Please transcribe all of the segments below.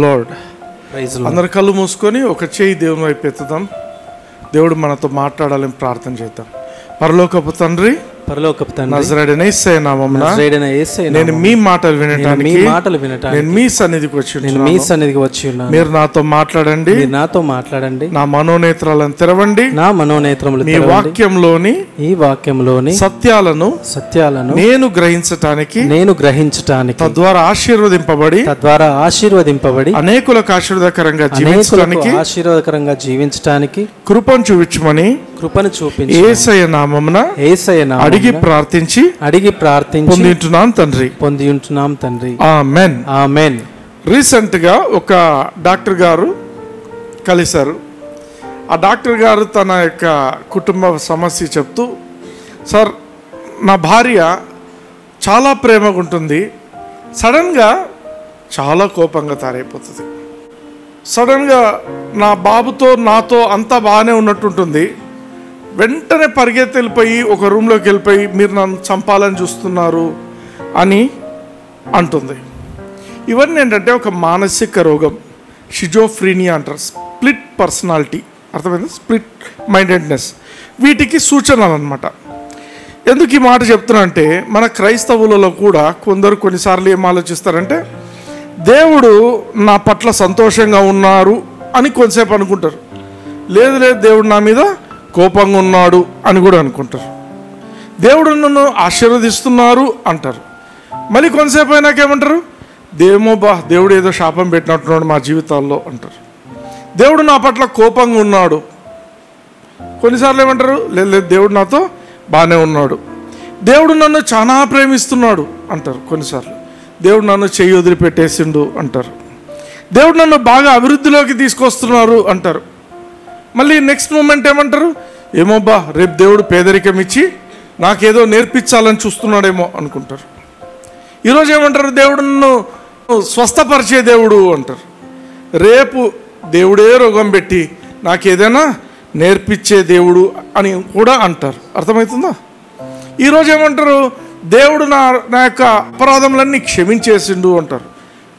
Lord. అందరు కళ్ళు మూసుకొని ఒక చేయి దేవుని వైపు ఎత్తుదాం. దేవుడు మనతో మాట్లాడాలని ప్రార్థన చేద్దాం. పరలోకపు తండ్రి, నజరేయుడైన యేసయ్య నామమున నేను మీ మాటలు వినటానికి నేను మీ సన్నిధికి వచ్చి ఉన్నాను. మీరు నాతో మాట్లాడండి. నా మనోనేత్రాలను తెరవండి. మీ వాక్యంలోని సత్యాలను నేను గ్రహించటానికి తద్వారా ఆశీర్వదింపబడి అనేకులకు ఆశీర్వాదకరంగా జీవించటానికి కృపను చూపించి యేసయ్య నామమున అడిగి ప్రార్థించి పొంది ఉంటున్నాం తండ్రి. ఆమేన్. రీసెంట్ గా ఒక డాక్టర్ గారు కలిశారు. ఆ డాక్టర్ గారు తన యొక్క కుటుంబ సమస్య చెప్తూ, సార్ నా భార్య చాలా ప్రేమగా ఉంటుంది, సడన్గా చాలా కోపంగా తయారైపోతుంది. సడన్గా నా బాబుతో నాతో అంతా బాగానే ఉన్నట్టుంటుంది, వెంటనే పరిగెత్తి వెళ్ళిపోయి ఒక రూమ్లోకి వెళ్ళిపోయి మీరు నన్ను చంపాలని చూస్తున్నారు అని అంటుంది. ఇవన్నీ ఏంటంటే ఒక మానసిక రోగం, షిజోఫ్రీనియా అంటారు, స్ప్లిట్ పర్సనాలిటీ, అర్థమైంది, స్ప్లిట్ మైండెడ్నెస్. వీటికి సూచనలు అన్నమాట. ఎందుకు ఈ మాట చెప్తున్నా అంటే, మన క్రైస్తవులలో కూడా కొందరు కొన్నిసార్లు ఏం ఆలోచిస్తారంటే, దేవుడు నా పట్ల సంతోషంగా ఉన్నారు అని కొంతసేపు అనుకుంటారు. లేదు దేవుడు నా మీద కోపంగా ఉన్నాడు అని కూడా అనుకుంటారు. దేవుడు నన్ను ఆశీర్వదిస్తున్నారు అంటారు. మళ్ళీ కొంతసేపు అయినాక ఏమంటారు, దేవుడు ఏదో శాపం పెట్టినట్టున్నాడు మా జీవితాల్లో అంటారు. దేవుడు నా పట్ల కోపంగా ఉన్నాడు. కొన్నిసార్లు ఏమంటారు, లేదు దేవుడు నాతో బాగానే ఉన్నాడు. దేవుడు నన్ను చాలా ప్రేమిస్తున్నాడు అంటారు. కొన్నిసార్లు దేవుడు నన్ను చెయ్యి వదిలిపెట్టేసిండు అంటారు. దేవుడు నన్ను బాగా అభివృద్ధిలోకి తీసుకొస్తున్నారు అంటారు. మళ్ళీ నెక్స్ట్ మూమెంట్ ఏమంటారు, రేపు దేవుడు పేదరికం ఇచ్చి నాకేదో నేర్పించాలని చూస్తున్నాడేమో అనుకుంటారు. ఈరోజు ఏమంటారు, దేవుడు నన్ను స్వస్థపరిచే దేవుడు అంటారు. రేపు దేవుడే రోగం పెట్టి నాకేదైనా నేర్పించే దేవుడు అని కూడా అంటారు. అర్థమవుతుందా? ఈరోజు ఏమంటారు, దేవుడు నా యొక్క అపరాధములన్నీ క్షమించేసిండు అంటారు.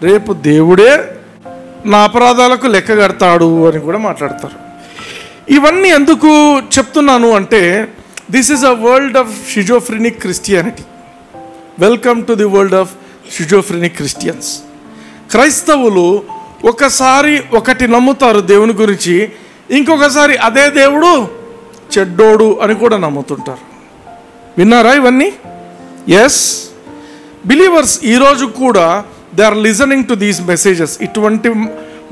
రేపు దేవుడే నా అపరాధాలకు లెక్క కడతాడు అని కూడా మాట్లాడతారు. ఇవన్నీ ఎందుకు చెప్తున్నాను అంటే, this is a world of schizophrenic Christianity. Welcome to the world of schizophrenic Christians. క్రైస్తవులు ఒకసారి ఒకటి నమ్ముతారు దేవుని గురించి, ఇంకొకసారి అదే దేవుడు చెడ్డోడు అని కూడా నమ్ముతుంటారు. విన్నారా ఇవన్నీ? ఎస్, బిలీవర్స్ ఈరోజు కూడా they are listening to these messages. ఇటువంటి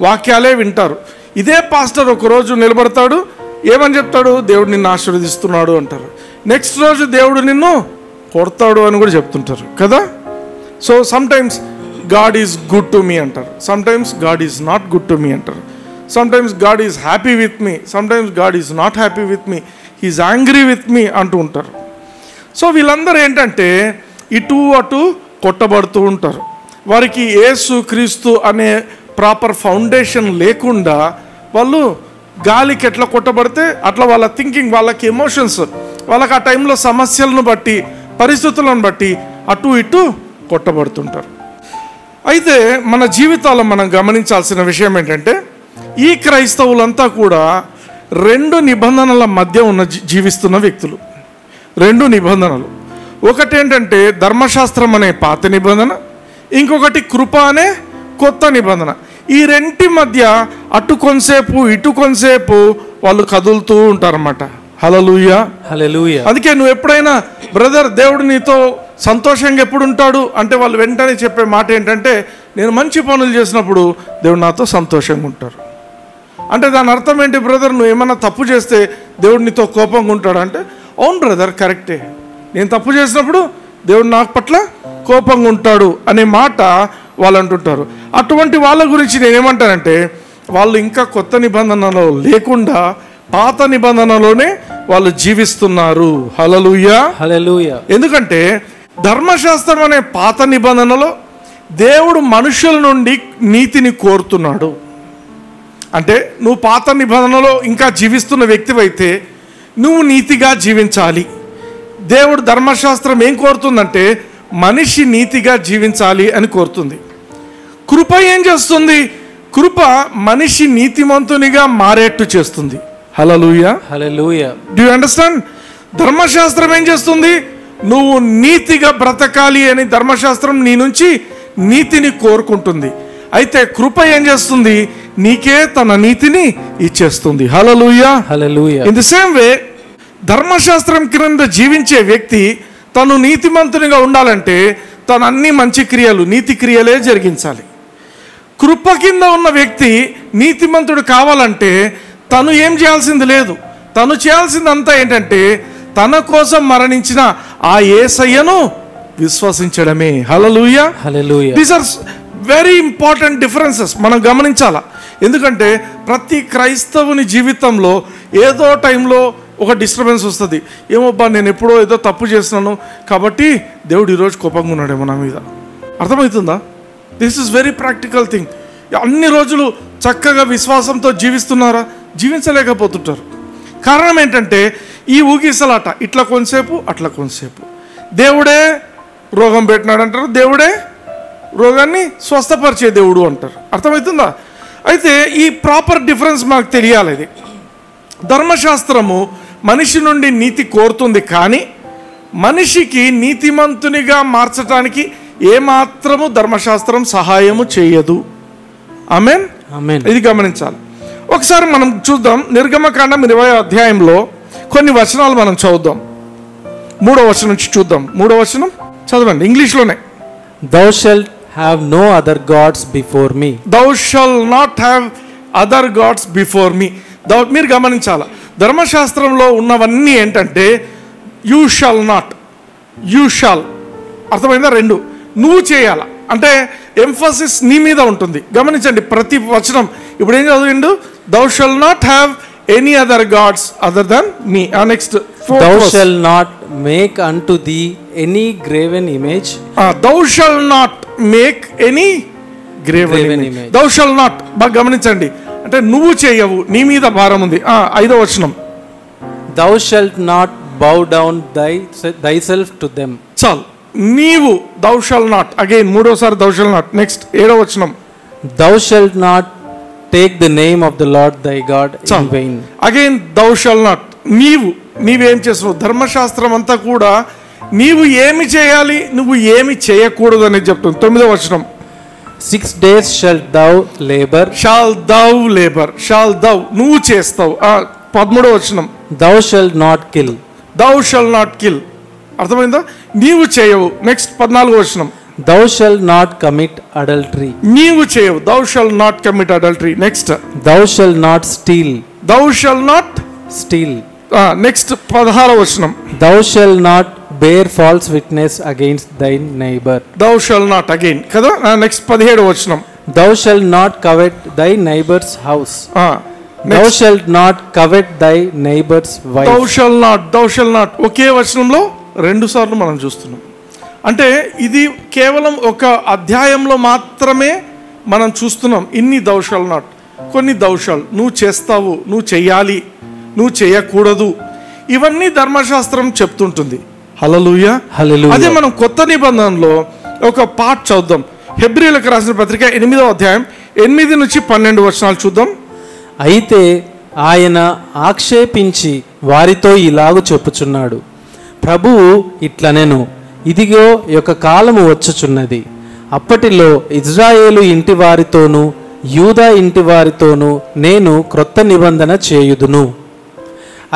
వాక్యాలే వింటారు. ఇదే పాస్టర్ ఒకరోజు నిలబడతాడు, ఏమని చెప్తాడు, దేవుడు నిన్ను ఆశీర్వదిస్తున్నాడు అంటారు. నెక్స్ట్ రోజు దేవుడు నిన్ను కొడతాడు అని కూడా చెప్తుంటారు కదా. So sometimes God is good to me అంటారు, sometimes God is not good to me అంటారు, sometimes God is happy with me, sometimes God is not happy with me, he's angry with me అంటూ ఉంటారు. So వీళ్ళందరూ ఏంటంటే ఇటు అటు కొట్టబడుతూ ఉంటారు. వారికి యేసు క్రీస్తు అనే ప్రాపర్ ఫౌండేషన్ లేకుండా వాళ్ళు గాలికి ఎట్లా కొట్టబడితే అట్లా వాళ్ళ థింకింగ్, వాళ్ళకి ఎమోషన్స్, వాళ్ళకి ఆ టైంలో సమస్యలను బట్టి, పరిస్థితులను బట్టి అటు ఇటు కొట్టబడుతుంటారు. అయితే మన జీవితాల్లో మనం గమనించాల్సిన విషయం ఏంటంటే, ఈ క్రైస్తవులంతా కూడా రెండు నిబంధనల మధ్య జీవిస్తున్న వ్యక్తులు. రెండు నిబంధనలు, ఒకటి ఏంటంటే ధర్మశాస్త్రం అనే పాత నిబంధన, ఇంకొకటి కృప అనే కొత్త నిబంధన. ఈ రెంటి మధ్య అటు కొంతసేపు ఇటు కొంతసేపు వాళ్ళు కదులుతూ ఉంటారన్నమాట. హల్లెలూయా, హల్లెలూయా. అందుకే నువ్వు ఎప్పుడైనా బ్రదర్ దేవుడు నీతో సంతోషంగా ఎప్పుడు ఉంటాడు అంటే వాళ్ళు వెంటనే చెప్పే మాట ఏంటంటే, నేను మంచి పనులు చేసినప్పుడు దేవుడు నాతో సంతోషంగా ఉంటారు. అంటే దాని అర్థం ఏంటి బ్రదర్, నువ్వు ఏమన్నా తప్పు చేస్తే దేవుడు నీతో కోపంగా ఉంటాడు అంటే, అవును బ్రదర్ కరెక్టే, నేను తప్పు చేసినప్పుడు దేవుడు నా పట్ల కోపంగా ఉంటాడు అనే మాట వాళ్ళు అంటుంటారు. అటువంటి వాళ్ళ గురించి నేనేమంటానంటే, వాళ్ళు ఇంకా కొత్త నిబంధనలో లేకుండా పాత నిబంధనలోనే వాళ్ళు జీవిస్తున్నారు. హల్లెలూయా, హల్లెలూయా. ఎందుకంటే ధర్మశాస్త్రం అనే పాత నిబంధనలో దేవుడు మనుషుల నుండి నీతిని కోరుతున్నాడు. అంటే నువ్వు పాత నిబంధనలో ఇంకా జీవిస్తున్న వ్యక్తివైతే నువ్వు నీతిగా జీవించాలి. దేవుడు ధర్మశాస్త్రం ఏం కోరుతుందంటే మనిషి నీతిగా జీవించాలి అని కోరుతుంది. కృప ఏం చేస్తుంది, కృప మనిషి నీతిమంతునిగా మారేట్టు చేస్తుంది. Hallelujah, hallelujah. Do you understand? ధర్మశాస్త్రం ఏం చేస్తుంది? నువ్వు నీతిగా బ్రతకాలి అని ధర్మశాస్త్రం నీ నుంచి నీతిని కోరుకుంటుంది. అయితే కృప ఏం చేస్తుంది? నీకే తన నీతిని ఇచ్చేస్తుంది. హల్లెలూయా, హల్లెలూయా. ఇన్ ది సేమ్ వే ధర్మశాస్త్రం క్రింద జీవించే వ్యక్తి తను నీతిమంతునిగా ఉండాలంటే తను అన్ని మంచి క్రియలు, నీతి క్రియలే జరిగించాలి. కృప కింద ఉన్న వ్యక్తి నీతిమంతుడు కావాలంటే తను ఏం చేయాల్సింది లేదు. తను చేయాల్సిందంతా ఏంటంటే తన కోసం మరణించిన ఆ యేసయ్యను విశ్వసించడమే. Hallelujah, hallelujah. These are very important differences మనం గమనించాలా. ఎందుకంటే ప్రతి క్రైస్తవుని జీవితంలో ఏదో టైంలో ఒక డిస్టర్బెన్స్ వస్తుంది. ఏమోబ్బా, నేను ఎప్పుడో ఏదో తప్పు చేస్తున్నాను కాబట్టి దేవుడు ఈరోజు కోపంగా ఉన్నాడేమో నా మీద. అర్థమవుతుందా? This is very practical thing. అన్ని రోజులు చక్కగా విశ్వాసంతో జీవిస్తున్నారా? జీవించలేకపోతుంటారు. కారణం ఏంటంటే ఈ ఊగిసలాట, ఇట్లా కొంతసేపు అట్లా కొంతసేపు. దేవుడే రోగం పెట్టినాడు అంటారు, దేవుడే రోగాన్ని స్వస్థపరిచే దేవుడు అంటారు. అర్థమవుతుందా? అయితే ఈ ప్రాపర్ డిఫరెన్స్ మాకు తెలియాలి. ఇది ధర్మశాస్త్రము మనిషి నుండి నీతి కోరుతుంది, కానీ మనిషికి నీతిమంతునిగా మార్చడానికి ఏమాత్రము ధర్మశాస్త్రం సహాయము చేయదు. ఆమేన్, ఆమేన్. ఇది గమనించాలి. ఒకసారి మనం చూద్దాం. నిర్గమకాండం 20వ అధ్యాయంలో కొన్ని వచనాలు మనం చదువుదాం. 3వ వచనం నుంచి చూద్దాం. 3వ వచనం చదవండి, ఇంగ్లీష్లోనే. Thou shalt have no other gods before me. Thou shall not have other gods before me. మీరు గమనించాలి, ధర్మశాస్త్రంలో ఉన్నవన్నీ ఏంటంటే you shall not, you shawl. అర్థమైందా? రెండు నువ్వు చేయాల అంటే ఎంఫసిస్ నీ మీద ఉంటుంది. గమనించండి ప్రతి వచనం. ఇప్పుడు ఏం చదివిండు? Thou shall not have any other gods other than me. Next, Thou shall not make unto thee any graven image. Thou shall not make any graven image. Thou shall not. బాగా గమనించండి, అంటే నువ్వు చేయవు, నీ మీద భారం ఉంది. 5వ వచనం. Thou shalt not bow down thyself to them. చాలు, నీవు. Thou shall not. అగైన్ 3వసారి thou shall not. నెక్స్ట్ 7వ వచనం. Thou shalt not take the name of the Lord thy God in vain. Again thou shall not. నీవేం చేస్తున్నావు? ధర్మశాస్త్రం అంతా కూడా నీవు ఏమి చేయాలి, నువ్వు ఏమి చేయకూడదు అనేది చెప్తుంది. 9వ వచనం. 6 days shalt thou labor. Shall thou labor. Shall thou, నువ్వు చేస్తావు. 13వ వచనం. Thou shalt not kill. Thou shall not kill. అర్థమైందా? నీవు చేయవు. నెక్స్ట్ 14వ వచనం. Thou shalt not commit adultery. నీవు చేయవు. Thou shall not commit adultery. Next. Thou shalt not steal. Thou shall not steal. Next 16వ వచనం. Thou shalt not bear false witness against thy neighbor. Thou shall not, again కదా. Next 17వ వచనం. Thou shalt not covet thy neighbor's house. Thou shalt not covet thy neighbor's wife. Thou shall not, thou shall not. ఒకే వచనంలో 2 సార్లు మనం చూస్తున్నాం. అంటే ఇది కేవలం ఒక అధ్యాయంలో మాత్రమే మనం చూస్తున్నాం ఇన్ని thou shall not. కొన్ని thou shall, నువ్వు చేస్తావు, నువ్వు చెయ్యాలి, నువ్వు చేయకూడదు, ఇవన్నీ ధర్మశాస్త్రం చెప్తుంటుంది. హల్లెలూయా, హల్లెలూయా. అదే మనం కొత్త నిబంధనలో ఒక పార్ట్ చదువుదాం. హెబ్రీయులకు రాసిన పత్రిక 8వ అధ్యాయం 8 నుంచి 12 వచనాలు చూద్దాం. అయితే ఆయన ఆక్షేపించి వారితో ఇలాగు చెప్పుచున్నాడు, ప్రభువు ఇట్లనెను, ఇదిగో యొక్క కాలము వచ్చుచున్నది, అప్పటిలో ఇజ్రాయేలు ఇంటి వారితోనూ యూదా ఇంటి వారితోనూ నేను క్రొత్త నిబంధన చేయుదును.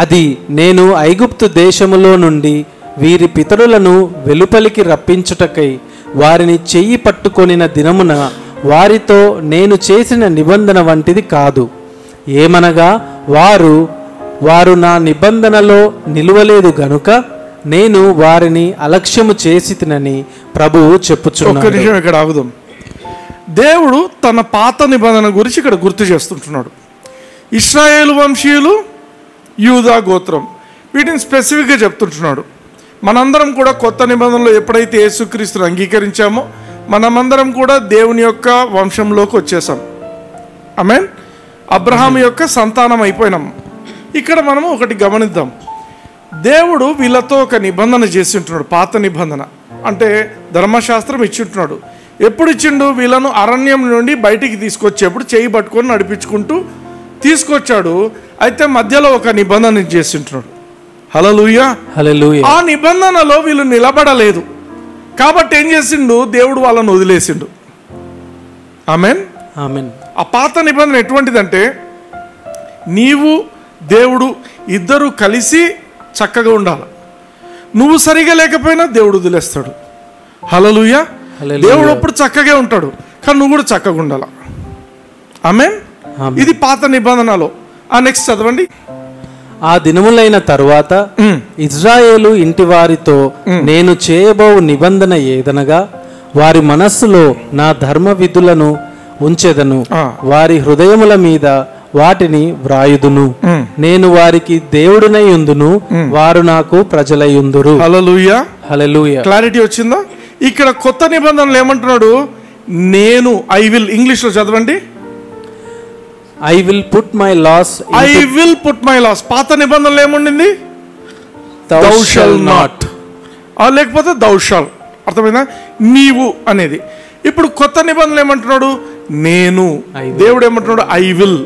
అది నేను ఐగుప్తు దేశములో నుండి వీరి పితరులను వెలుపలికి రప్పించుటకై వారిని చెయ్యి పట్టుకొనిన దినమున వారితో నేను చేసిన నిబంధన వంటిది కాదు. ఏమనగా వారు నా నిబంధనలో నిలువలేదు గనుక నేను వారిని అలక్ష్యము చేసితినని ప్రభువు చెప్పుచున్నాడు. ఇక్కడ ఆగుదాం. దేవుడు తన పాత నిబంధన గురించి ఇక్కడ గుర్తు చేస్తుంటున్నాడు. ఇశ్రాయేలు వంశీయులు, యూదా గోత్రం, వీటిని స్పెసిఫిక్గా చెప్తుంటున్నాడు. మనందరం కూడా కొత్త నిబంధనలో ఎప్పుడైతే యేసుక్రీస్తుని అంగీకరించామో మనమందరం కూడా దేవుని యొక్క వంశంలోకి వచ్చేసాం. ఆమేన్. అబ్రహాం యొక్క సంతానం అయిపోయినాం. ఇక్కడ మనము ఒకటి గమనిద్దాం. దేవుడు వీళ్ళతో ఒక నిబంధన చేసి ఉంటున్నాడు. పాత నిబంధన అంటే ధర్మశాస్త్రం ఇచ్చి ఉంటున్నాడు. ఎప్పుడు ఇచ్చిండు? వీళ్ళను అరణ్యం నుండి బయటికి తీసుకొచ్చేప్పుడు చేయి పట్టుకొని నడిపించుకుంటూ తీసుకొచ్చాడు. అయితే మధ్యలో ఒక నిబంధన చేసింటున్నాడు. హల్లెలూయా, హల్లెలూయా. ఆ నిబంధనలో వీళ్ళు నిలబడలేదు కాబట్టి ఏం చేసిండు? దేవుడు వాళ్ళను వదిలేసిండు. ఆమేన్, ఆమేన్. ఆ పాత నిబంధన ఎటువంటిదంటే, నీవు దేవుడు ఇద్దరు కలిసి చక్కగా ఉండాలి. నువ్వు సరిగా లేకపోయినా దేవుడు వదిలేస్తాడు. హల్లెలూయా. దేవుడు అప్పుడు చక్కగా ఉంటాడు, కానీ నువ్వు కూడా చక్కగా ఉండాలి. ఆమేన్. ఇది పాత నిబంధనలో. నెక్స్ట్ చదవండి. ఆ దినములైన తరువాత ఇజ్రాయేలు ఇంటి వారితో నేను చేయబో నిబంధన ఏదనగా, వారి మనస్సులో నా ధర్మ విధులను ఉంచెదను, వారి హృదయముల మీద వాటిని వ్రాయుదును, నేను వారికి దేవుడినై ఉందును, వారు నాకు ప్రజలై ఉందురు. హల్లెలూయా, హల్లెలూయా. క్లారిటీ వచ్చిందా? ఇక్కడ కొత్త నిబంధనలు ఏమంటున్నాడు? నేను, ఐ విల్. ఇంగ్లీష్ లో చదవండి. I will put my laws, I will put my laws. పాత నిబంధనలు ఏముండింది? thou shall not, లేకపోతే thou shall. అర్థమైందా? నీవు అనేది. ఇప్పుడు కొత్త నిబంధనలు ఏమంటున్నాడు? నేను. దేవుడు ఏమంటున్నాడు? I will.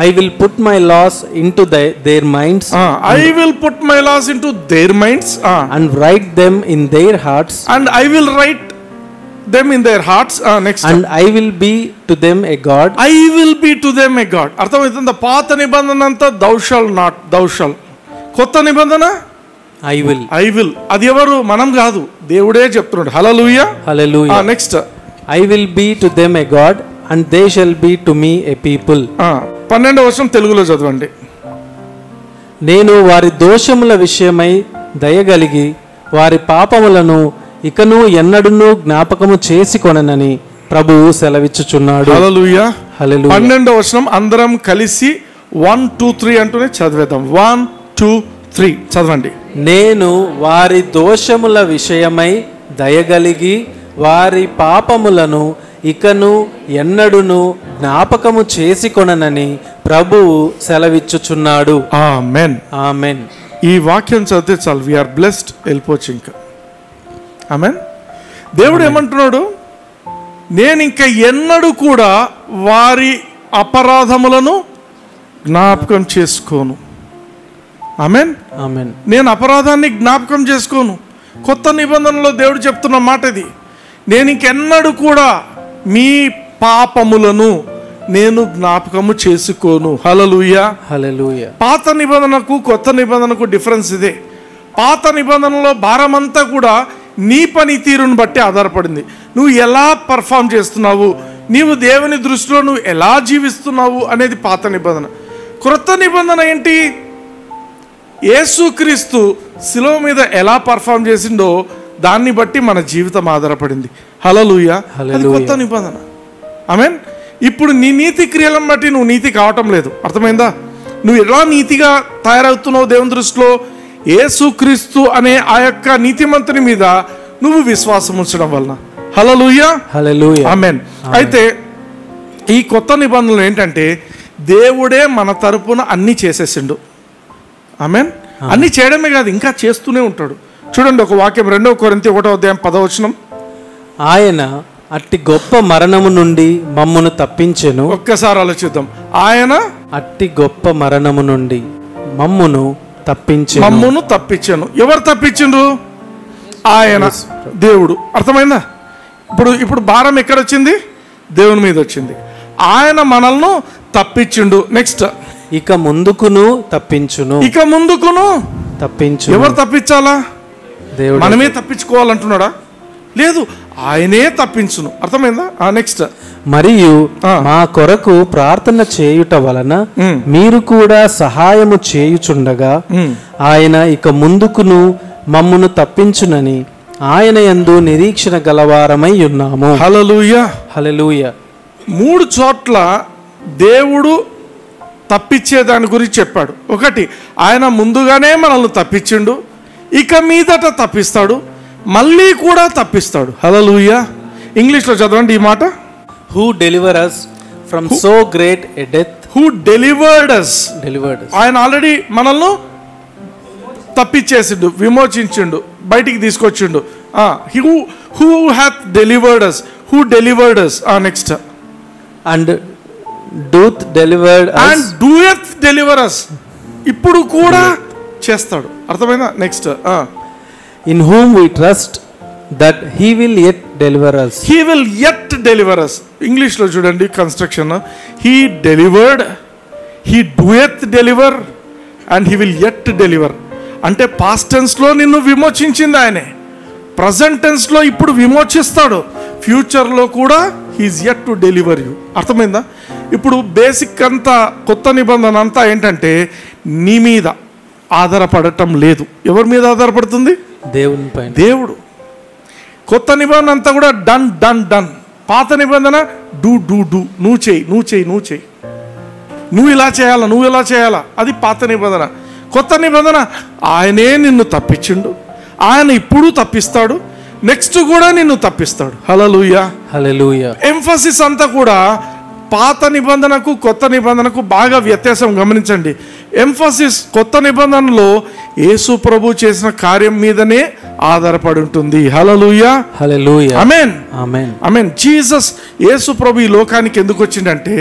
I will put my laws into their minds. I will put my laws into their minds. And write them in their hearts. And I will write them in their hearts. Next. And I will be to them a God. I will be to them a God. అర్థమవుతుందా? పాత నిబంధన అంతా thou shall not, thou shall. కొత్త నిబంధన I will. I will. అది ఎవరు? మనం కాదు, దేవుడే చెప్తున్నాడు. హల్లెలూయా, హల్లెలూయా. Next. I will be to them a God and they shall be to me a people. 12వ వచనం తెలుగులో చదవండి. నేను వారి దోషముల విషయమై దయగలిగి వారి పాపములను ఇకను ఎన్నడూను జ్ఞాపకము చేసుకొననని ప్రభువు సెలవిచ్చుచున్నాడు. హల్లెలూయా, హల్లెలూయా. 12వ వచనం అందరం కలిసి 1 2 3 అంటూనే చదివేద్దాం. 1 2 3 చదవండి. నేను వారి దోషముల విషయమై దయగలిగి వారి పాపములను ఇకను ఎన్నడూను జ్ఞాపకము చేసుకొననని ప్రభువు సెలవిచ్చుచున్నాడు. ఆమేన్, ఆమేన్. ఈ వాక్యం చదివితే చాలు, వీఆర్ బ్లెస్డ్. వెళ్ళిపోవచ్చు ఇంకా. ఆమేన్. దేవుడు ఏమంటున్నాడు? నేను ఇంకా ఎన్నడూ కూడా వారి అపరాధములను జ్ఞాపకం చేసుకోను. ఆమేన్, ఆమేన్. నేను అపరాధాన్ని జ్ఞాపకం చేసుకోను. కొత్త నిబంధనలో దేవుడు చెప్తున్న మాట ఇది. నేను ఇంకెన్నడూ కూడా మీ పాపములను నేను జ్ఞాపకము చేసుకోను. హల్లెలూయా, హల్లెలూయా. పాత నిబంధనకు కొత్త నిబంధనకు డిఫరెన్స్ ఇదే. పాత నిబంధనలో భారమంతా కూడా నీ పనితీరుని బట్టి ఆధారపడింది. నువ్వు ఎలా పర్ఫామ్ చేస్తున్నావు, నీవు దేవుని దృష్టిలో నువ్వు ఎలా జీవిస్తున్నావు అనేది పాత నిబంధన. క్రొత్త నిబంధన ఏంటి? యేసుక్రీస్తు శిలువ మీద ఎలా పర్ఫామ్ చేసిండో దాన్ని బట్టి మన జీవితం ఆధారపడింది. హల్లెలూయా, అది కొత్త నిబంధన. ఆమేన్. ఇప్పుడు నీ నీతి క్రియలను బట్టి నువ్వు నీతి కావటం లేదు. అర్థమైందా? నువ్వు ఎలా నీతిగా తయారవుతున్నావు దేవుని దృష్టిలో? యేసుక్రీస్తు అనే ఆ యొక్క నీతిమంతుని మీద నువ్వు విశ్వాసం ఉంచడం వలన. హల్లెలూయా, హల్లెలూయా. ఆమేన్. అయితే ఈ కొత్త నిబంధనలు ఏంటంటే దేవుడే మన తరపున అన్ని చేసేసిండు. ఆమేన్. అన్ని చేయడమే కాదు, ఇంకా చేస్తూనే ఉంటాడు. చూడండి ఒక వాక్యం, 2 కొరింథీ 1:10. ఆయన అట్టి గొప్ప మరణము నుండి మమ్మును తప్పించెను. ఒక్కసారి ఆలోచిద్దాం. ఆయన అట్టి గొప్ప మరణము నుండి మమ్మును తప్పించెను. ఎవరు తప్పించిండ్రు? ఆయన, దేవుడు. అర్థమైందా? ఇప్పుడు భారం ఎక్కడ వచ్చింది? దేవుని మీద వచ్చింది. ఆయన మనల్ని తప్పించిండు. నెక్స్ట్. ఇక ముందుకును తప్పించును. ఎవరు తప్పించాలా? దేవుడు. మనమే తప్పించుకోవాలంటున్నాడా? లేదు, ఆయనే తప్పించును. అర్థమైందా? నెక్స్ట్. మరియు మా కొరకు ప్రార్థన చేయుట వలన మీరు కూడా సహాయము చేయుచుండగా ఆయన ఇక ముందుకును మమ్మును తప్పించునని ఆయన యందు నిరీక్షణ గలవారమై ఉన్నాము. హల్లెలూయా, హల్లెలూయా. 3 చోట్ల దేవుడు తప్పించే దాని గురించి చెప్పాడు. ఒకటి, ఆయన ముందుగానే మనల్ని తప్పించిండు, ఇక మీదట తప్పిస్తాడు, మళ్ళీ కూడా తప్పిస్తాడు. హల్లెలూయా. ఇంగ్లీష్లో చదవండి ఈ మాట. Who delivered us from so great a death. Who delivered us. ఆయన ఆల్రెడీ మనల్ని తప్పించేసిండు, విమోచించిండు, బయటికి తీసుకొచ్చిండు. Who hath delivered us? Who delivered us? Next. And doth delivered us. And doeth deliver us. ఇప్పుడు కూడా చేస్తాడు. అర్థమైందా? Next. In whom we trust that he will yet deliver us. He will yet deliver us. ఇంగ్లీష్లో చూడండి construction. He delivered, he doeth deliver, and he will yet deliver. అంటే past టెన్స్లో నిన్ను విమోచించింది ఆయనే, ప్రజెంట్ టెన్స్లో ఇప్పుడు విమోచిస్తాడు, ఫ్యూచర్లో కూడా he is yet to deliver you. అర్థమైందా? ఇప్పుడు బేసిక్ అంతా కొత్త నిబంధన అంతా ఏంటంటే నీ మీద ఆధారపడటం లేదు. ఎవరి మీద ఆధారపడుతుంది? దేవుని పైన. దేవుడు. కొత్త నిబంధన అంతా కూడా డన్ డన్ డన్. పాత నిబంధన డూ డూ డూ, నువ్వు చేయి నువ్వు చేయి నువ్వు చేయి, నువ్వు ఇలా చేయాలా నువ్వు ఇలా చేయాలా, అది పాత నిబంధన. కొత్త నిబంధన ఆయనే నిన్ను తప్పించిండు, ఆయన ఇప్పుడు తప్పిస్తాడు, నెక్స్ట్ కూడా నిన్ను తప్పిస్తాడు. హల్లెలూయా హల్లెలూయా. ఎంఫసిస్ అంతా కూడా పాత నిబంధనకు కొత్త నిబంధనకు బాగా వ్యత్యాసం గమనించండి. ఎంఫసిస్ కొత్త నిబంధనలో యేసు ప్రభు చేసిన కార్యం మీదనే ఆధారపడి ఉంటుంది. హల్లెలూయా హల్లెలూయా. ఆమేన్ ఆమేన్ ఆమేన్. జీసస్ యేసు ప్రభు ఈ లోకానికి ఎందుకు వచ్చిందంటే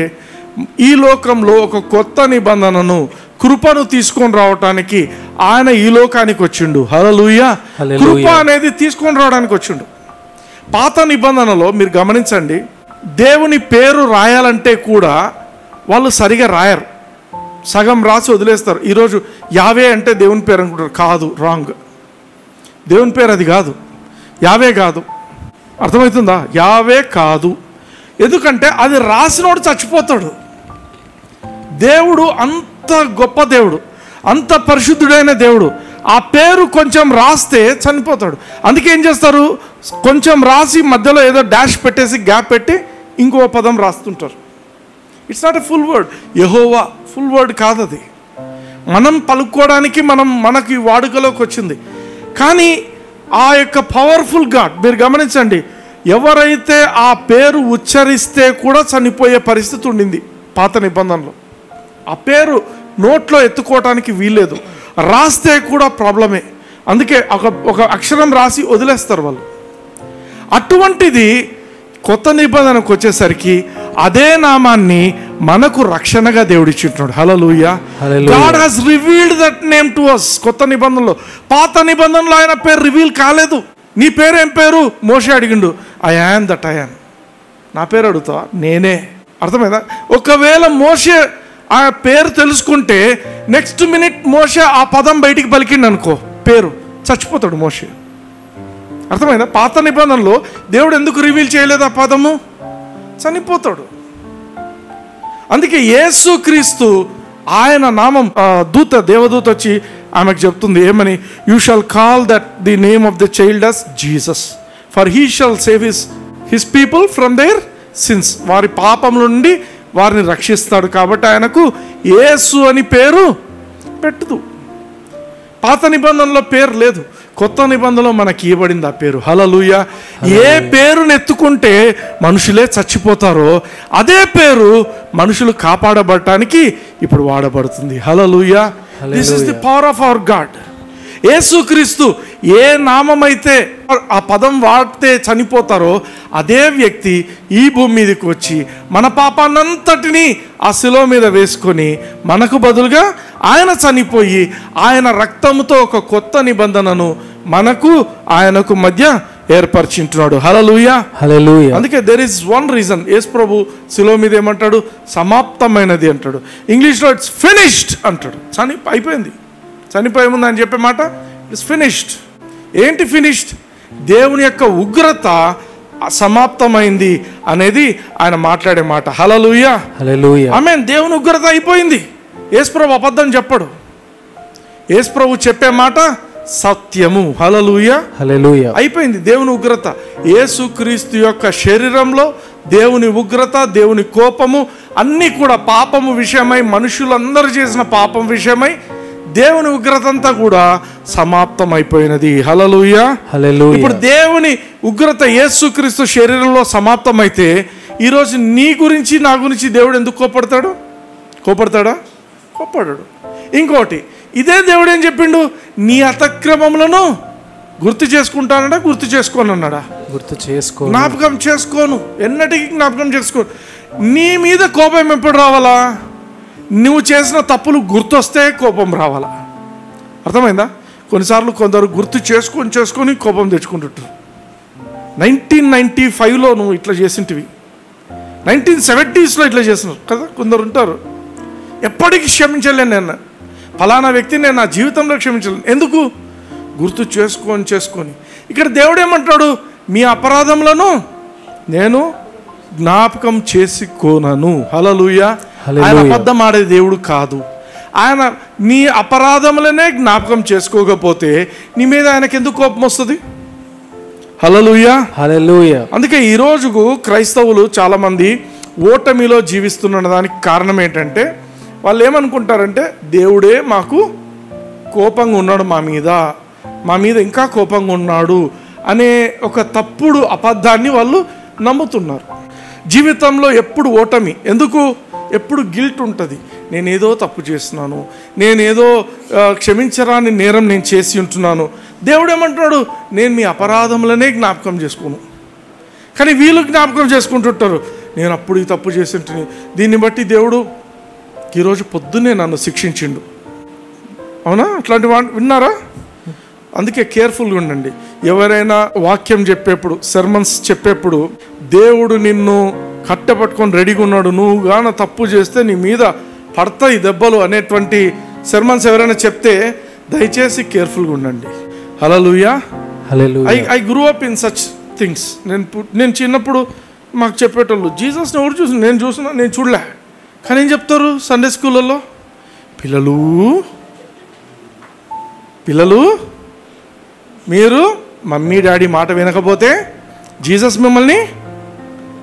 ఈ లోకంలో ఒక కొత్త నిబంధనను కృపను తీసుకొని రావటానికి ఆయన ఈ లోకానికి వచ్చిండు. హల్లెలూయా. కృప అనేది తీసుకొని రావడానికి వచ్చిండు. పాత నిబంధనలో మీరు గమనించండి, దేవుని పేరు రాయాలంటే కూడా వాళ్ళు సరిగా రాయరు, సగం రాసి వదిలేస్తారు. ఈరోజు యావే అంటే దేవుని పేరు అనుకుంటారు, కాదు, రాంగ్. దేవుని పేరు అది కాదు, యావే కాదు. అర్థమవుతుందా? యావే కాదు. ఎందుకంటే అది రాసినోడు చచ్చిపోతాడు. దేవుడు అంత గొప్ప దేవుడు, అంత పరిశుద్ధుడైన దేవుడు, ఆ పేరు కొంచెం రాస్తే చనిపోతాడు. అందుకే ఏం చేస్తారు, కొంచెం రాసి మధ్యలో ఏదో డాష్ పెట్టేసి గ్యాప్ పెట్టి ఇంకో పదం రాస్తుంటారు. It's not a full word. యెహోవా ఫుల్ వర్డ్ కాదు అది, మనం పలుకోవడానికి మనకి వాడుకలోకి వచ్చింది. కానీ ఆ యొక్క పవర్ఫుల్ గాడ్ మీరు గమనించండి, ఎవరైతే ఆ పేరు ఉచ్చరిస్తే కూడా చనిపోయే పరిస్థితి ఉండింది పాత నిబంధనలో. ఆ పేరు నోట్లో ఎత్తుకోవటానికి వీల్లేదు, రాస్తే కూడా ప్రాబ్లమే. అందుకే ఒక అక్షరం రాసి వదిలేస్తారు వాళ్ళు. అటువంటిది కొత్త నిబంధనకు వచ్చేసరికి అదే నామాన్ని మనకు రక్షణగా దేవుడిచ్చింటున్నాడు. Hallelujah. God has revealed that name to us. కొత్త నిబంధనలో. పాత నిబంధనలో ఆయన పేరు రివీల్ కాలేదు. నీ పేరు ఏం పేరు? మోషే అడిగిండు, I am that I am. నా పేరు అడుగుతావా? నేనే. అర్థమైందా? ఒకవేళ మోషే ఆ పేరు తెలుసుకుంటే నెక్స్ట్ మినిట్ మోషే ఆ పదం బయటికి పలికిండు అనుకో, పేరు, చచ్చిపోతాడు మోషే. అర్థమైందా? పాత నిబంధనలో దేవుడు ఎందుకు రివీల్ చేయలేదు ఆ పదము? చనిపోతాడు. అందుకే యేసుక్రీస్తు ఆయన నామం దేవదూత వచ్చి ఆమెకు చెప్తుంది ఏమని? You shall call that the name of the child as Jesus, for he shall save his people from their sins. వారి పాపముల నుండి వారిని రక్షిస్తాడు. కాబట్టి ఆయనకు యేసు అని పేరు పెట్టదు. పాత నిబంధనలో పేరు లేదు, కొత్త నిబంధనలో మనకి ఇవ్వబడింది ఆ పేరు. హల్లెలూయా. ఏ పేరును ఎత్తుకుంటే మనుషులే చచ్చిపోతారో అదే పేరు మనుషులు కాపాడబడటానికి ఇప్పుడు వాడబడుతుంది. Hallelujah. This is the power of our God. యేసుక్రీస్తు ఏ నామమైతే ఆ పదం వాడితే చనిపోతారో అదే వ్యక్తి ఈ భూమి మీదకి వచ్చి మన పాపాన్నంతటినీ ఆ శిలువ మీద వేసుకొని మనకు బదులుగా ఆయన చనిపోయి ఆయన రక్తముతో ఒక కొత్త నిబంధనను మనకు ఆయనకు మధ్య ఏర్పరిచింటున్నాడు. హల్లెలూయా హల్లెలూయా. అందుకే దెర్ ఇస్ వన్ రీజన్. యేసు ప్రభు శిలువ మీద ఏమంటాడు? సమాప్తమైనది అంటాడు. ఇంగ్లీష్లో ఇట్స్ ఫినిష్డ్ అంటాడు. అయిపోయింది. చనిపోయే ముందు ఆయన చెప్పే మాట ఇట్స్ ఫినిష్డ్. ఏంటి ఫినిష్డ్? దేవుని యొక్క ఉగ్రత సమాప్తమైంది అనేది ఆయన మాట్లాడే మాట. హల్లెలూయా హల్లెలూయా. ఆమేన్. దేవుని ఉగ్రత అయిపోయింది. యేసు ప్రభు అబద్ధం చెప్పడు. యేసు ప్రభు చెప్పే మాట సత్యము. హల్లెలూయా హల్లెలూయా. అయిపోయింది దేవుని ఉగ్రత. యేసుక్రీస్తు యొక్క శరీరంలో దేవుని ఉగ్రత, దేవుని కోపము అన్నీ కూడా పాపము విషయమై, మనుషులందరూ చేసిన పాపం విషయమై దేవుని ఉగ్రత అంతా కూడా సమాప్తం అయిపోయినది. హల్లెలూయా హల్లెలూయా. ఇప్పుడు దేవుని ఉగ్రత యేసుక్రీస్తు శరీరంలో సమాప్తం అయితే ఈరోజు నీ గురించి నా గురించి దేవుడు ఎందుకు కోపడతాడు? కోపడతాడా? కోపడడు. ఇంకోటి, ఇదే దేవుడు ఏం చెప్పిండు? నీ అతిక్రమములను గుర్తు చేసుకుంటానడా, గుర్తు చేసుకోను అన్నాడా? గుర్తు చేసుకో, జ్ఞాపకం చేసుకోను, ఎన్నటికీ జ్ఞాపకం చేసుకోను. నీ మీద కోపం ఎప్పుడు రావాలా? నువ్వు చేసిన తప్పులు గుర్తొస్తే కోపం రావాలా. అర్థమైందా? కొన్నిసార్లు కొందరు గుర్తు చేసుకొని కోపం తెచ్చుకుంటుంటారు. 1995లో నువ్వు ఇట్లా చేసింటివి, 1970sలో ఇట్లా చేసినారు కదా కొందరు ఉంటారు. ఎప్పటికీ క్షమించలేను నేను, ఫలానా వ్యక్తిని నేను నా జీవితంలో క్షమించలేను. ఎందుకు? గుర్తు చేసుకొని. ఇక్కడ దేవుడు ఏమంటాడు? మీ అపరాధములను నేను జ్ఞాపకం చేసుకోనను. హల్లెలూయా. ఆయన అబద్ధం ఆడే దేవుడు కాదు. ఆయన నీ అపరాధములనే జ్ఞాపకం చేసుకోకపోతే నీ మీద ఆయనకి ఎందుకు కోపం వస్తుంది? హల్లెలూయా, హల్లెలూయా. అందుకే ఈ రోజుకు క్రైస్తవులు చాలామంది ఓటమిలో జీవిస్తున్న దానికి కారణం ఏంటంటే, వాళ్ళు ఏమనుకుంటారంటే దేవుడే మాకు కోపంగా ఉన్నాడు, మా మీద ఇంకా కోపంగా ఉన్నాడు అనే ఒక తప్పుడు అబద్ధాన్ని వాళ్ళు నమ్ముతున్నారు. జీవితంలో ఎప్పుడు ఓటమి ఎందుకు? ఎప్పుడు గిల్ట్ ఉంటుంది. నేనేదో తప్పు చేస్తున్నాను, నేనేదో క్షమించరాని నేరం నేను చేసి ఉంటున్నాను. దేవుడు ఏమంటున్నాడు? నేను మీ అపరాధములనే జ్ఞాపకం చేసుకోను. కానీ వీళ్ళు జ్ఞాపకం చేసుకుంటుంటారు, నేను అప్పుడు ఈ తప్పు చేసి ఉంటుంది. దీన్ని బట్టి దేవుడు ఈరోజు పొద్దున్నే నన్ను శిక్షించిండు. అవునా? అట్లాంటి విన్నారా? అందుకే కేర్ఫుల్గా ఉండండి. ఎవరైనా వాక్యం చెప్పేప్పుడు, సెర్మన్స్ చెప్పేప్పుడు, దేవుడు నిన్ను కట్టపట్టుకొని రెడీగా ఉన్నాడు, నువ్వు గాన తప్పు చేస్తే నీ మీద పడతాయి దెబ్బలు అనేటువంటి సెర్మన్స్ ఎవరైనా చెప్తే దయచేసి కేర్ఫుల్గా ఉండండి. Hallelujah, hallelujah. I grew up in such things. నేను చిన్నప్పుడు మాకు చెప్పేటోళ్ళు జీసస్ని ఎవరు చూసిన, నేను చూడలే. కానీ ఏం చెప్తారు సండే స్కూళ్ళల్లో? పిల్లలు మీరు మమ్మీ డాడీ మాట వినకపోతే జీసస్ మిమ్మల్ని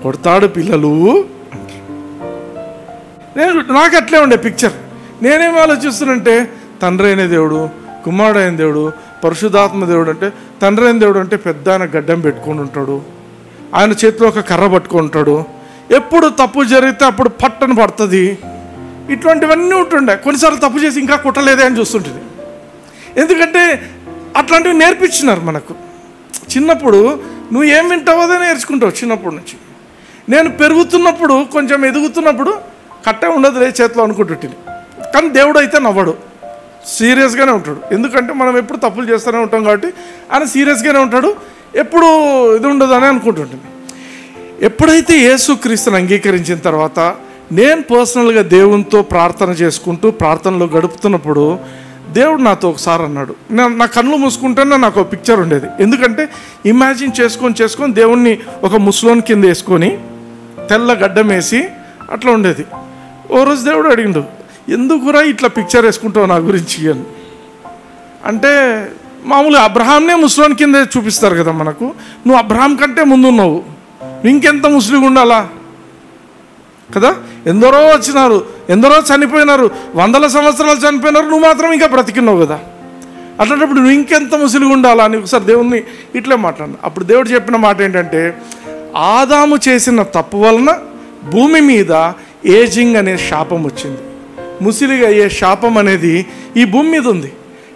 కొడతాడు పిల్లలు. నాకు అట్లే ఉండే పిక్చర్. నేనేం ఆలోచిస్తున్నానంటే, తండ్రి అయిన దేవుడు, కుమారుడు అయిన దేవుడు, పరిశుద్ధాత్మ దేవుడు అంటే, తండ్రి అయిన దేవుడు అంటే పెద్ద ఆయన గడ్డం పెట్టుకొని ఉంటాడు, ఆయన చేతిలో ఒక కర్ర పట్టుకొని ఉంటాడు, ఎప్పుడు తప్పు జరిగితే అప్పుడు పట్టను పడుతుంది. ఇటువంటివన్నీ ఉంటుండే. కొన్నిసార్లు తప్పు చేసి ఇంకా కొట్టలేదే అని చూస్తుంటుంది. ఎందుకంటే అట్లాంటివి నేర్పించినారు మనకు. చిన్నప్పుడు నువ్వు ఏం వింటావో అదే నేర్చుకుంటావు చిన్నప్పటి నుంచి. నేను పెరుగుతున్నప్పుడు, కొంచెం ఎదుగుతున్నప్పుడు కట్టే ఉండదు లే చేతిలో అనుకుంటుంటుంది. కానీ దేవుడు అయితే నవ్వడు, సీరియస్గానే ఉంటాడు. ఎందుకంటే మనం ఎప్పుడు తప్పులు చేస్తూనే ఉంటాం కాబట్టి ఆయన సీరియస్గానే ఉంటాడు, ఎప్పుడు ఇది ఉండదు అని అనుకుంటుంటుంది. ఎప్పుడైతే యేసుక్రీస్తుని అంగీకరించిన తర్వాత నేను పర్సనల్గా దేవునితో ప్రార్థన చేసుకుంటూ ప్రార్థనలో గడుపుతున్నప్పుడు దేవుడు నాతో ఒకసారి అన్నాడు. నా కళ్ళు మూసుకుంటేనే నాకు ఒక పిక్చర్ ఉండేది. ఎందుకంటే ఇమాజిన్ చేసుకొని దేవుణ్ణి ఒక ముస్లోన్ కింద వేసుకొని తెల్ల గడ్డం వేసి అట్లా ఉండేది. ఓ రోజు దేవుడు అడిగిండు, ఎందుకురా ఇట్లా పిక్చర్ వేసుకుంటావు నా గురించి అని. అంటే మామూలుగా అబ్రహాంనే ముస్లోన్ కింద చూపిస్తారు కదా మనకు. నువ్వు అబ్రహాం కంటే ముందు ఉన్నావు, ఇంకెంత ముస్లిం ఉండాలా కదా? ఎందరో వచ్చినారు, ఎందరో చనిపోయినారు, 100 సంవత్సరాలు చనిపోయినారు, నువ్వు మాత్రం ఇంకా బ్రతికినావు కదా. అట్లాంటప్పుడు నువ్వు ఇంకెంత ముసలిగా ఉండాలా అని ఒకసారి దేవుణ్ణి ఇట్లా మాట్లాడినా. అప్పుడు దేవుడు చెప్పిన మాట ఏంటంటే, ఆదాము చేసిన తప్పు వలన భూమి మీద ఏజింగ్ అనే శాపం వచ్చింది. ముసిలిగా అయ్యే శాపం అనేది ఈ భూమి మీద ఉంది.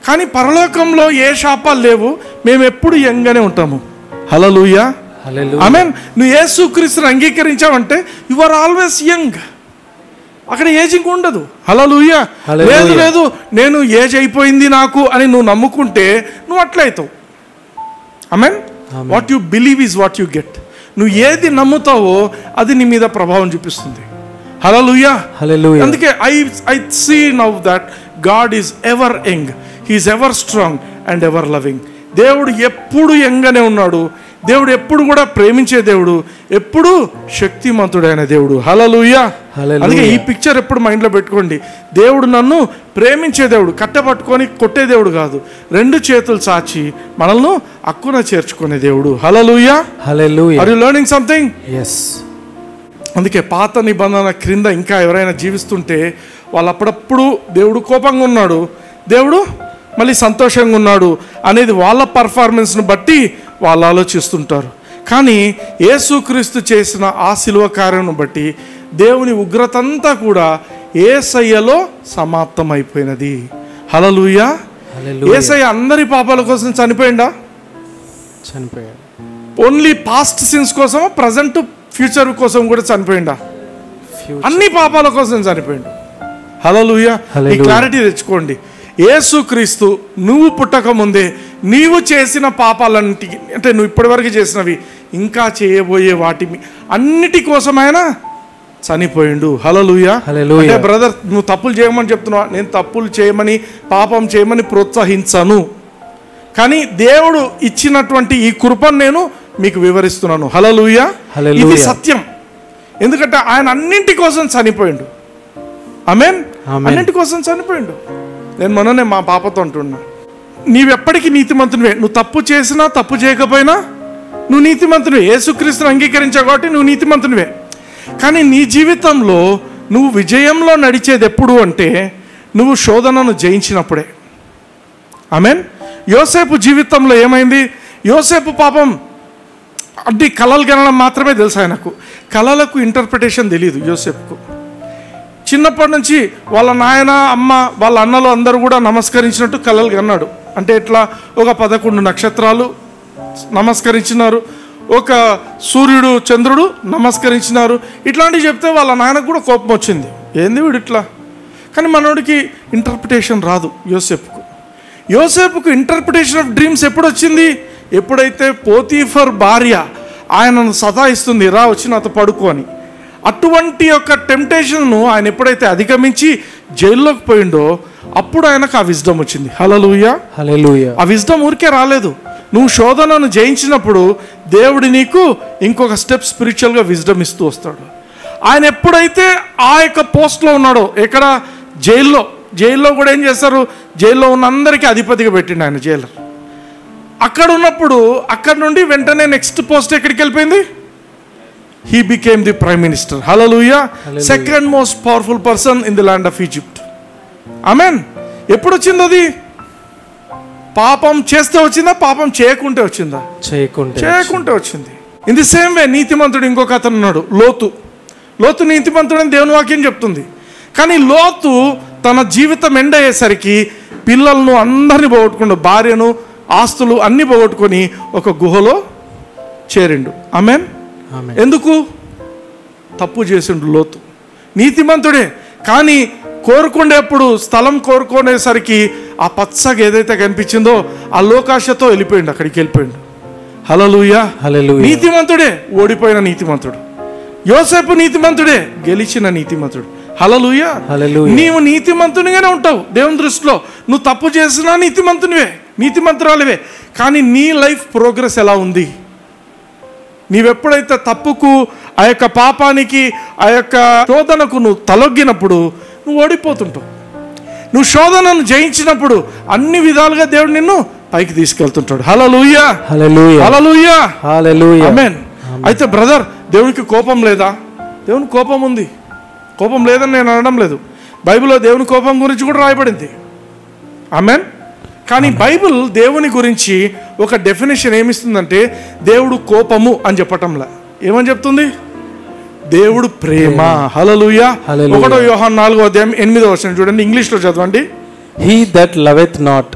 కానీ పరలోకంలో ఏ శాపాలు లేవు, మేము ఎప్పుడు యంగానే ఉంటాము. హల్లెలూయా, ఆమేన్. నువ్వు యేసుక్రీస్తుని అంగీకరించావంటే యు ఆర్ ఆల్వేస్ యంగ్. అక్కడ ఏజింగ్ ఉండదు. హల్లెలూయా. లేదు నేను ఏజ్ అయిపోయింది నాకు అని నువ్వు నమ్ముకుంటే నువ్వు అట్లయితావు. Amen. What you believe is what you get. నువ్వు ఏది నమ్ముతావో అది నీ మీద ప్రభావం చూపిస్తుంది. Hallelujah, hallelujah. అందుకే I see now that God is ever young, he is ever strong and ever loving. దేవుడు ఎప్పుడు యంగానే ఉన్నాడు. దేవుడు ఎప్పుడు కూడా ప్రేమించే దేవుడు, ఎప్పుడు శక్తిమంతుడైన దేవుడు. హల్లెలూయా. అందుకే ఈ పిక్చర్ ఎప్పుడు మైండ్లో పెట్టుకోండి. దేవుడు నన్ను ప్రేమించే దేవుడు, కట్టపట్టుకొని కొట్టే దేవుడు కాదు, 2 చేతులు చాచి మనల్ని అక్కున చేర్చుకునే దేవుడు. Hallelujah, hallelujah. Are you learning something? yes. అందుకే పాత నిబంధన క్రింద ఇంకా ఎవరైనా జీవిస్తుంటే వాళ్ళు అప్పుడప్పుడు దేవుడు కోపంగా ఉన్నాడు, దేవుడు మళ్ళీ సంతోషంగా ఉన్నాడు అనేది వాళ్ళ పర్ఫార్మెన్స్ను బట్టి వాళ్ళు ఆలోచిస్తుంటారు. కానీ యేసుక్రీస్తు చేసిన ఆ శిలువ కార్యం బట్టి దేవుని ఉగ్రతంతా కూడా యేసయ్యలో సమాప్తం అయిపోయినది. హల్లెలూయా. యేసయ్య అందరి పాపాల కోసం చనిపోయిందా? చనిపోయాడు. ఓన్లీ పాస్ట్ సిన్స్ కోసం, ప్రజెంట్ ఫ్యూచర్ కోసం కూడా చనిపోయిండా? అన్ని పాపాల కోసం చనిపోయిండు. హల్లెలూయా. ఈ క్లారిటీ తెచ్చుకోండి. యేసుక్రీస్తు నువ్వు పుట్టక ముందే నీవు చేసిన పాపాలన్నిటికీ, అంటే నువ్వు ఇప్పటివరకు చేసినవి, ఇంకా చేయబోయే వాటి అన్నిటి కోసమైనా చనిపోయిండు. హల్లెలూయా. అంటే బ్రదర్, నువ్వు తప్పులు చేయమని చెప్తున్నావా? నేను తప్పులు చేయమని, పాపం చేయమని ప్రోత్సహించను, కానీ దేవుడు ఇచ్చినటువంటి ఈ కృపను నేను మీకు వివరిస్తున్నాను. హల్లెలూయా. ఇది సత్యం. ఎందుకంటే ఆయన అన్నింటి కోసం చనిపోయిండు. ఆమేన్. అన్నింటి కోసం చనిపోయిండు. నేను మొన్ననే మా పాపతో అంటున్నా, నీవెప్పటికీ నీతిమంతునివే. నువ్వు తప్పు చేసినా తప్పు చేయకపోయినా నువ్వు నీతిమంతునివే. యేసుక్రీస్తుని అంగీకరించావు కాబట్టి నువ్వు నీతిమంతునివే. కానీ నీ జీవితంలో నువ్వు విజయంలో నడిచేది ఎప్పుడు అంటే నువ్వు శోధనను జయించినప్పుడే. ఆమేన్. యోసేపు జీవితంలో ఏమైంది? యోసేపు పాపం అంటే కళలు కనడం మాత్రమే తెలుసు ఆయనకు. కళలకు ఇంటర్ప్రిటేషన్ తెలియదు యోసేపుకు. చిన్నప్పటి నుంచి వాళ్ళ నాయన, అమ్మ, వాళ్ళ అన్నలు అందరూ కూడా నమస్కరించినట్టు కళలు కన్నాడు. అంటే ఎట్లా? ఒక 11 నక్షత్రాలు నమస్కరించినారు, ఒక సూర్యుడు, చంద్రుడు నమస్కరించినారు. ఇట్లాంటివి చెప్తే వాళ్ళ నాయనకు కూడా కోపం వచ్చింది, ఏంది వీడు ఇట్లా. కానీ మనోడికి ఇంటర్ప్రిటేషన్ రాదు. యోసేపుకు ఇంటర్ప్రిటేషన్ ఆఫ్ డ్రీమ్స్ ఎప్పుడు వచ్చింది? ఎప్పుడైతే పోతీఫర్ భార్య ఆయనను సతాయిస్తుంది, రా వచ్చి నాతో పడుకో అని. అటువంటి యొక్క టెంప్టేషన్ను ఆయన ఎప్పుడైతే అధిగమించి జైల్లోకి పోయిండో అప్పుడు ఆయనకు ఆ విజ్డమ్ వచ్చింది. హల్లెలూయా. హల్లెలూయా. ఆ విజ్డమ్ ఊరికే రాలేదు. నువ్వు శోధనను జయించినప్పుడు దేవుడు నీకు ఇంకొక స్టెప్ స్పిరిచువల్గా విజ్డమ్ ఇస్తూ వస్తాడు. ఆయన ఎప్పుడైతే ఆ యొక్క పోస్ట్లో ఉన్నాడో, ఎక్కడ? జైల్లో కూడా ఏం చేస్తారు? జైల్లో ఉన్న అందరికీ అధిపతిగా పెట్టిండు ఆయన జైలర్. అక్కడ ఉన్నప్పుడు అక్కడ నుండి వెంటనే నెక్స్ట్ పోస్ట్ ఎక్కడికి వెళ్ళిపోయింది? He became the prime minister. Hallelujah. Second most powerful person in the land of Egypt. Amen. ఎప్పుడు వచ్చింది అది? పాపం చేస్తే వచ్చిందా? పాపం చేయకుంటే వచ్చిందా? చేయకుంటే వచ్చింది. ఇన్ ది సేమ్ వే నీతిమంతుడు ఇంకొక అతను ఉన్నాడు, లోతు నీతిమంతుడని దేవుని వాక్యం చెప్తుంది. కానీ లోతు తన జీవితం ఎండ్ అయ్యేసరికి పిల్లలను అందరినీ పోగొట్టుకుంటూ, భార్యను, ఆస్తులు అన్నీ పోగొట్టుకొని ఒక గుహలో చేరిండు. ఆమేన్. ఎందుకు? తప్పు చేసిండు లోతు. నీతిమంతుడే, కానీ కోరుకునేప్పుడు, స్థలం కోరుకునేసరికి ఆ పచ్చగా ఏదైతే కనిపించిందో ఆ లోకాశతో వెళ్ళిపోయిండు, అక్కడికి వెళ్ళిపోయిండు. హల్లెలూయా. నీతిమంతుడే, ఓడిపోయిన నీతిమంతుడు. యోసేపు నీతిమంతుడే, గెలిచిన నీతిమంతుడు. హల్లెలూయా. నీవు నీతిమంతునిగానే ఉంటావు దేవుని దృష్టిలో. నువ్వు తప్పు చేసినా నీతిమంతురాలివే. కానీ నీ లైఫ్ ప్రోగ్రెస్ ఎలా ఉంది? నీవెప్పుడైతే తప్పుకు, ఆ యొక్క పాపానికి, ఆ యొక్క శోధనకు నువ్వు తలొగ్గినప్పుడు నువ్వు ఓడిపోతుంటావు. నువ్వు శోధనను జయించినప్పుడు అన్ని విధాలుగా దేవుడు నిన్ను పైకి తీసుకెళ్తుంటాడు. హల్లెలూయా. హల్లెలూయా. ఆమేన్. అయితే బ్రదర్, దేవునికి కోపం లేదా? దేవునికి కోపం ఉంది. కోపం లేదని నేను అనడం లేదు. బైబిల్లో దేవుని కోపం గురించి కూడా రాయబడింది. ఆమేన్. కానీ బైబిల్ దేవుని గురించి ఒక డెఫినేషన్ ఏమిస్తుందంటే దేవుడు కోపము అని చెప్పటంలా ఏమని చెప్తుంది? దేవుడు ప్రేమ. హల్లెలూయా. 1 యోహాను 4:8 చూడండి, ఇంగ్లీష్లో చదవండి. He that loveth not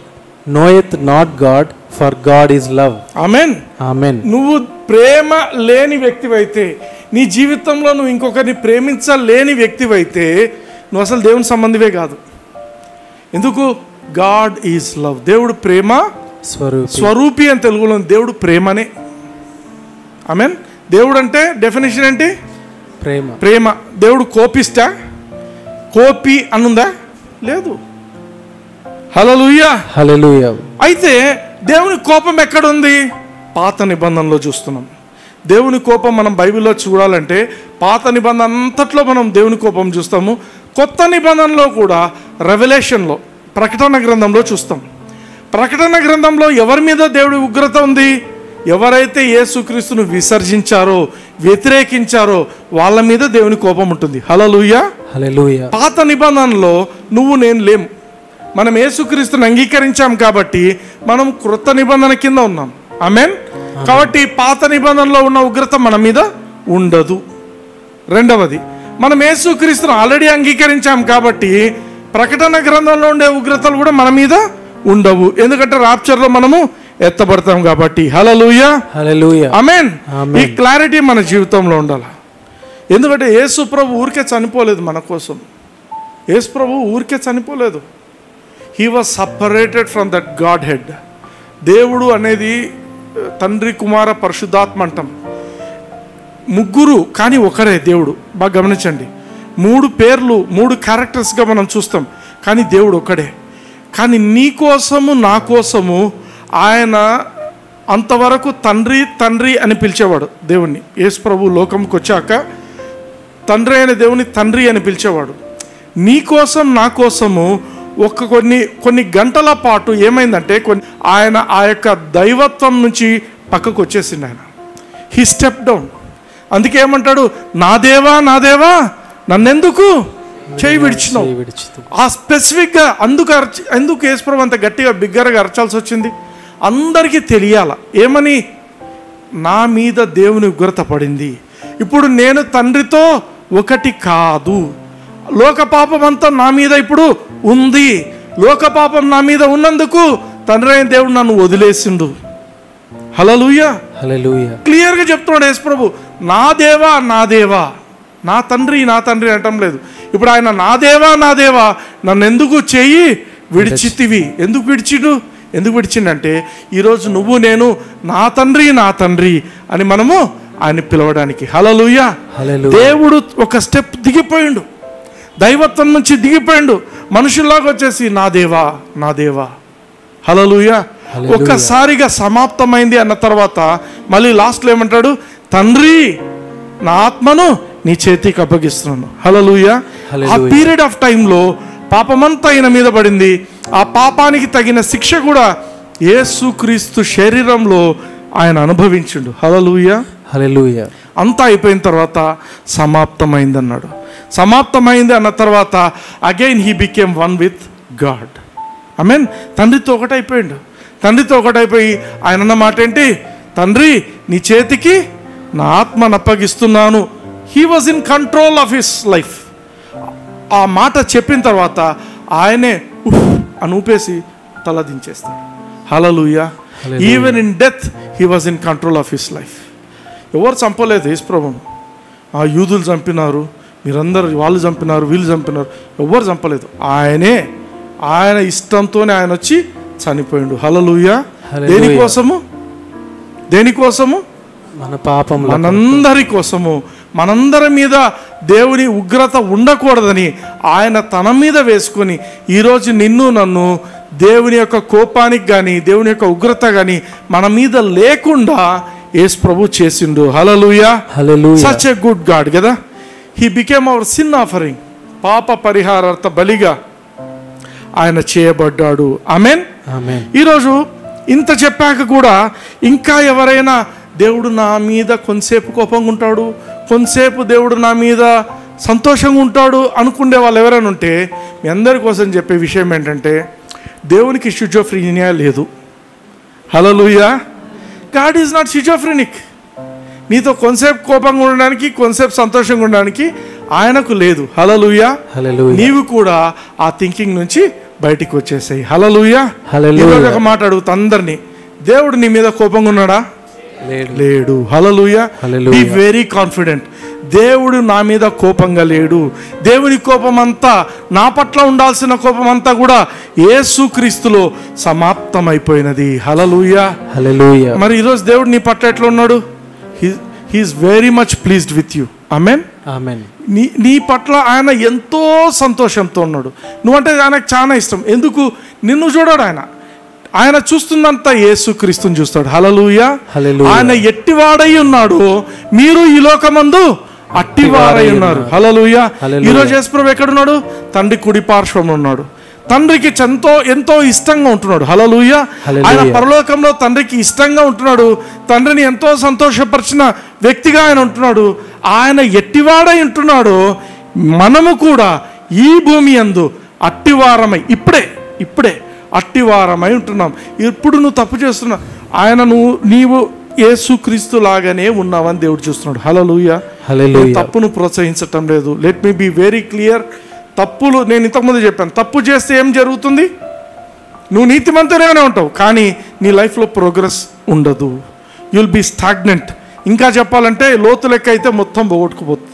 knoweth not God, for God is love. ఆమేన్. ఆమేన్. నువ్వు ప్రేమ లేని వ్యక్తివైతే, నీ జీవితంలో నువ్వు ఇంకొకరిని ప్రేమించలేని వ్యక్తివైతే నువ్వు అసలు దేవుని సంబంధివే కాదు. ఎందుకు? God is love. దేవుడు ప్రేమ స్వరూపి అని తెలుగులో దేవుడు ప్రేమనే. ఆమేన్. దేవుడు అంటే డెఫినేషన్ ఏంటి? ప్రేమ. దేవుడు కోపిస్తా? కోపి అనుందా? లేదు. హల్లెలూయా. హల్లెలూయా. అయితే దేవుని కోపం ఎక్కడుంది? పాత నిబంధనలో చూస్తున్నాం. దేవుని కోపం మనం బైబిల్లో చూడాలంటే పాత నిబంధన అంతట్లో మనం దేవుని కోపం చూస్తాము. కొత్త నిబంధనలో కూడా రెవల్యూషన్లో, ప్రకటన గ్రంథంలో చూస్తాం. ప్రకటన గ్రంథంలో ఎవరి మీద దేవుడి ఉగ్రత ఉంది? ఎవరైతే యేసుక్రీస్తును విసర్జించారో, వ్యతిరేకించారో వాళ్ళ మీద దేవుని కోపం ఉంటుంది. హల్లెలూయా. హల్లెలూయా. పాత నిబంధనలో నువ్వు నేను లేం. మనం యేసుక్రీస్తును అంగీకరించాం కాబట్టి మనం క్రొత్త నిబంధన కింద ఉన్నాం. ఆమేన్. కాబట్టి పాత నిబంధనలో ఉన్న ఉగ్రత మన మీద ఉండదు. రెండవది, మనం యేసుక్రీస్తును ఆల్రెడీ అంగీకరించాం కాబట్టి ప్రకటన గ్రంథంలో ఉండే ఉగ్రతలు కూడా మన మీద ఉండవు. ఎందుకంటే రాప్చర్లో మనము ఎత్తబడతాం కాబట్టి. హల్లెలూయా, హల్లెలూయా, ఆమేన్. ఆమేన్. ఈ క్లారిటీ మన జీవితంలో ఉండాలి. ఎందుకంటే యేసు ప్రభు ఊరికే చనిపోలేదు మన కోసం. యేసు ప్రభు ఊరికే చనిపోలేదు. He was separated from that God head. దేవుడు అనేది తండ్రి, కుమార, పరిశుద్ధాత్మ అంటాం. ముగ్గురు కానీ ఒకరే దేవుడు. బాగా గమనించండి, 3 పేర్లు 3 క్యారెక్టర్స్గా మనం చూస్తాం, కానీ దేవుడు ఒకడే. కానీ నీ కోసము నా కోసము ఆయన అంతవరకు తండ్రి తండ్రి అని పిలిచేవాడు దేవుణ్ణి. యేసు ప్రభు లోకంకి వచ్చాక తండ్రి అయిన దేవుని తండ్రి అని పిలిచేవాడు. నీ కోసం నా కోసము కొన్ని గంటల పాటు ఏమైందంటే ఆయన ఆ యొక్క దైవత్వం నుంచి పక్కకు వచ్చేసింది. ఆయన హీ స్టెప్ డౌన్. అందుకే ఏమంటాడు, నా దేవా నా దేవా నన్నెందుకు చేయి విడిచినావు. ఆ స్పెసిఫిక్గా ఎందుకు యేసుప్రభు అంత గట్టిగా బిగ్గరగా అరచాల్సి వచ్చింది? అందరికీ తెలియాల ఏమని, నా మీద దేవుని ఉగ్రత పడింది, ఇప్పుడు నేను తండ్రితో ఒకటి కాదు, లోక పాపం అంతా నా మీద ఇప్పుడు ఉంది, లోక పాపం నా మీద ఉన్నందుకు తండ్రి అయిన దేవుడు నన్ను వదిలేసిండు. హల్లెలూయా, హల్లెలూయా. క్లియర్గా చెప్తున్నాడు యేసు ప్రభు, నా దేవా నా దేవా, నా తండ్రి నా తండ్రి అనటం లేదు. ఇప్పుడు ఆయన నా దేవా నా దేవా నన్ను ఎందుకు చేయి విడిచితివి. ఎందుకు విడిచిండంటే ఈరోజు నువ్వు నేను నా తండ్రి నా తండ్రి అని మనము ఆయన పిలవడానికి. హల్లెలూయా. దేవుడు ఒక స్టెప్ దిగిపోయిండు, దైవత్వం నుంచి దిగిపోయిండు, మనుషుల్లాగా వచ్చేసి నా దేవా నా దేవా. హల్లెలూయా. ఒక్కసారిగా సమాప్తమైంది అన్న తర్వాత మళ్ళీ లాస్ట్లో ఏమంటాడు, తండ్రి నా ఆత్మను నీ చేతికి అప్పగిస్తున్నాను. హల్లెలూయా. ఆ పీరియడ్ ఆఫ్ టైంలో పాపమంతా ఆయన మీద పడింది. ఆ పాపానికి తగిన శిక్ష కూడా యేసుక్రీస్తు శరీరంలో ఆయన అనుభవించిండు. హల్లెలూయా, హల్లెలూయా. అంతా అయిపోయిన తర్వాత సమాప్తమైంది అన్నాడు. సమాప్తమైంది అన్న తర్వాత again he became one with God. Amen. తండ్రితో ఒకటైపోయిండు. తండ్రితో ఒకటైపోయి ఆయన అన్న మాట ఏంటి, తండ్రి నీ చేతికి నా ఆత్మను అప్పగిస్తున్నాను. He was in control of his life. ఆ మాట చెప్పిన తర్వాత ఆయనే అని ఊపేసి తల దించేస్తాడు. Hallelujah. Even in death he was in control of his life. ఎవరు చంపలేదు యేసు ప్రభువును. ఆ యూదులు చంపినారు, మీరందరూ వాళ్ళు చంపినారు, వీళ్ళు చంపినారు, ఎవరు చంపలేదు. ఆయన ఇష్టంతోనే ఆయన వచ్చి చనిపోయిండు. హల్లెలూయా. దేనికోసము? మన పాపం, మనందరి కోసము, మనందరి మీద దేవుని ఉగ్రత ఉండకూడదని ఆయన తన మీద వేసుకొని ఈరోజు నిన్ను నన్ను దేవుని యొక్క కోపానికి కానీ దేవుని యొక్క ఉగ్రత కానీ మన మీద లేకుండా యేసు ప్రభు చేసిండు. హల్లెలూయా, హల్లెలూయా. సచ్ ఎ గుడ్ గాడ్ కదా. He became hour sin offering. పాప పరిహారార్థ బలిగా ఆయన చేయబడ్డాడు. ఆమేన్, ఆమేన్. ఈరోజు ఇంత చెప్పాక కూడా ఇంకా ఎవరైనా దేవుడు నా మీద కొంతసేపు కోపంగా ఉంటాడు, కొంతసేపు దేవుడు నా మీద సంతోషంగా ఉంటాడు అనుకునే వాళ్ళు ఎవరైనా ఉంటే మీ అందరి కోసం చెప్పే విషయం ఏంటంటే, దేవునికి షిజోఫ్రీనియా లేదు. Hallelujah. God is not schizophrenic. నీతో కొంతసేపు కోపంగా ఉండడానికి, కొంతసేపు సంతోషంగా ఉండడానికి ఆయనకు లేదు. హల్లెలూయా. నీవు కూడా ఆ థింకింగ్ నుంచి బయటికి వచ్చేసాయి. హల్లెలూయా. ఈరోజు ఒక మాట అడుగుతా అందరినీ, దేవుడు నీ మీద కోపంగా ఉన్నాడా? లేడు. హల్లెలూయా. Be very confident. దేవుడు నా మీద కోపంగా లేడు. దేవుని కోపం అంతా, నా పట్ల ఉండాల్సిన కోపం అంతా కూడా యేసుక్రీస్తులో సమాప్తమైపోయినది. హల్లెలూయా, హల్లెలూయా. మరి ఈరోజు దేవుడు నీ పట్ల ఎట్లా ఉన్నాడు? He is very much pleased with you. Amen, amen. నీ పట్ల ఆయన ఎంతో సంతోషంతో ఉన్నాడు. నువ్వంటే ఆయనకు చాలా ఇష్టం. ఎందుకు? నిన్ను చూడాడు ఆయన చూస్తుందంతా యేసుక్రీస్తుని చూస్తాడు. హల్లెలూయా. ఆయన ఎట్టివాడై ఉన్నాడు, మీరు ఈ లోకమందు అట్టివారై ఉన్నారు. హల్లెలూయా. ఈరోజు యేసు ప్రభు ఎక్కడున్నాడు? తండ్రి కుడి పార్శ్వంలో ఉన్నాడు. తండ్రికి ఎంతో ఇష్టంగా ఉంటున్నాడు. హల్లెలూయా. ఆయన పరలోకంలో తండ్రికి ఇష్టంగా ఉంటున్నాడు. తండ్రిని ఎంతో సంతోషపరిచిన వ్యక్తిగా ఆయన ఉంటున్నాడు. ఆయన ఎట్టివాడై ఉంటున్నాడు, మనము కూడా ఈ భూమి యందు అట్టివారమై ఇప్పుడే అట్టివారమై ఉంటున్నాం. ఇప్పుడు నువ్వు తప్పు చేస్తున్నావు, నీవు యేసుక్రీస్తు లాగానే ఉన్నావని దేవుడు చూస్తున్నాడు. హల్లెలూయా, హల్లెలూయా. తప్పును ప్రోత్సహించటం లేదు. Let me be very clear. తప్పులు నేను ఇంతకుముందు చెప్పాను, తప్పు చేస్తే ఏం జరుగుతుంది? నువ్వు నీతిమంతుడిగానే ఉంటావు, కానీ నీ లైఫ్లో ప్రోగ్రెస్ ఉండదు. You'll be stagnant. ఇంకా చెప్పాలంటే లోతు లెక్క అయితే మొత్తం పోగొట్టుకుపోతుంది.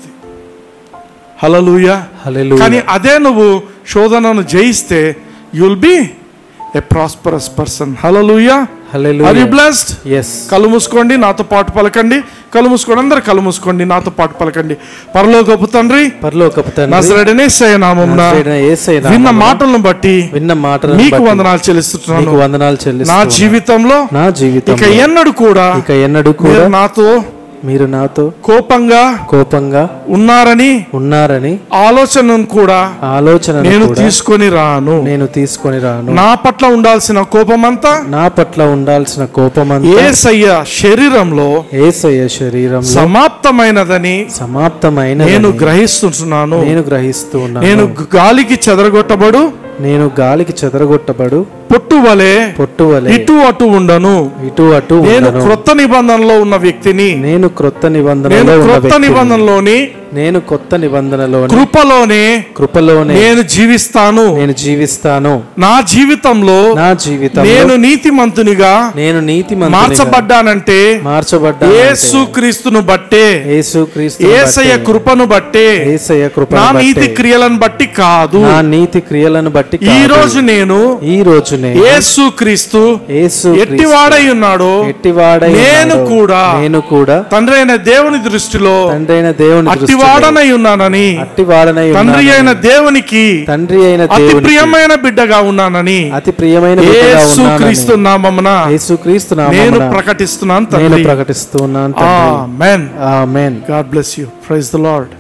హల్లెలూయా. కానీ అదే నువ్వు శోధనను జయిస్తే you'll be a prosperous person. Hallelujah. Are you blessed? yes. కళ్ళు మూసుకోండి, నాతో పాటు పలకండి. కళ్ళు మూసుకోండి, అందరు కళ్ళు మూసుకోండి, నాతో పాటు పలకండి. పరలోకపు తండ్రి, నజరేయుడైన యేసయ్య నామమున విన్న మాటలను బట్టి నీకు వందనాలు చెల్లిస్తున్నాను. నా జీవితంలో ఇక ఎన్నడూ కూడా మీరు నాతో కోపంగా ఉన్నారని ఆలోచన నేను తీసుకొని రాను. నా పట్ల ఉండాల్సిన కోపమంతా యేసయ్య శరీరంలో సమాప్తమైనదని నేను గ్రహిస్తున్నాను. నేను గాలికి చెదరగొట్టబడు పొట్టువలే ఇటు అటు ఉండను. నేను క్రొత్త నిబంధనలో ఉన్న వ్యక్తిని. నేను క్రొత్త నిబంధనలోని కృపలోనే నేను జీవిస్తాను. నా జీవితంలో నేను నీతిమంతునిగా మార్చబడ్డానంటే యేసుక్రీస్తును బట్టే, యేసయ్య కృపను బట్టే, నా నీతి క్రియలను బట్టి కాదు. ఈ రోజు నేను యేసుక్రీస్తు ఎట్టివాడై ఉన్నాడో నేను కూడా తండ్రి అయిన దేవుని దృష్టిలో అట్టివాడనై ఉన్నానని, తండ్రి అయిన దేవునికి అతి ప్రియమైన బిడ్డగా ఉన్నానని యేసుక్రీస్తు నామమున నేను ప్రకటిస్తున్నాను. Amen. God bless you. Praise the lord.